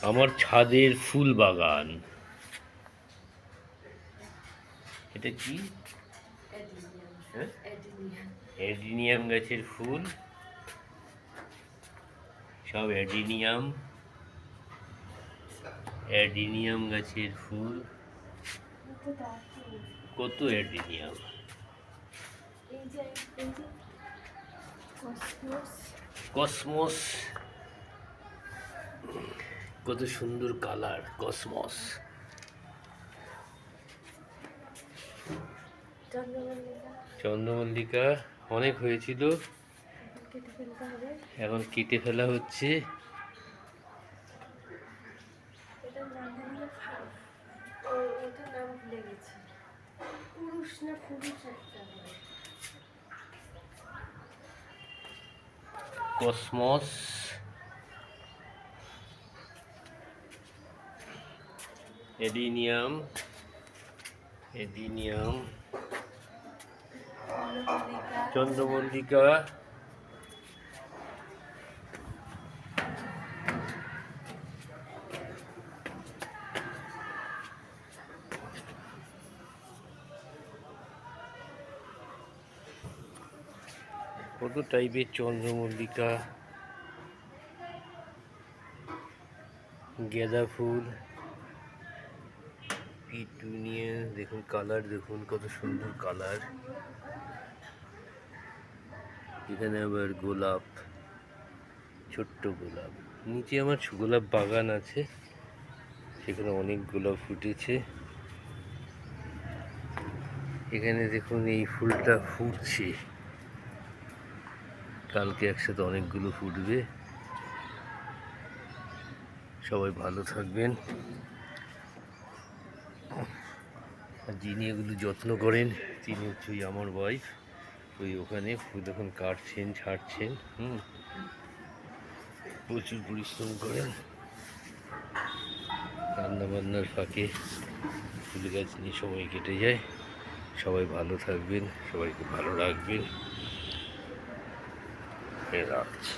আমার ছাদের ফুল বাগান। এটা কি? হ্যাঁ, অ্যাডিনিয়াম গাছের ফুল, সব অ্যাডিনিয়াম গাছের ফুল। কত অ্যাডিনিয়াম! কসমস, কত সুন্দর কালার! কসমস, চন্দ্রমল্লিকা অনেক হয়েছিল, এখন কেটে ফেলা হচ্ছে। কসমস, অ্যাডিনিয়াম, চন্দ্রমল্লিকা, কত টাইপের চন্দ্রমল্লিকা, গাঁদা ফুল, পিটুনিয়া। দেখুন কালার, দেখুন কত সুন্দর কালার। এখানে আবার গোলাপ, ছোট্ট গোলাপ। নিচে আমার গোলাপ বাগান আছে, সেখানে অনেক গোলাপ ফুটেছে। এখানে দেখুন এই ফুলটা ফুটছে, কালকে একসাথে অনেকগুলো ফুটবে। সবাই ভালো থাকবেন। আর যিনি এগুলো যত্ন করেন তিনি হচ্ছে আমার ওয়াইফ। ওখানে ফুল এখন কাটছেন, ছাড়ছেন। প্রচুর পরিশ্রম করেন, রান্নাবান্নার ফাঁকে ফুল গাছ নিয়ে সময় কেটে যায়। সবাই ভালো থাকবেন, সবাইকে ভালো রাখবেন। রাখছি।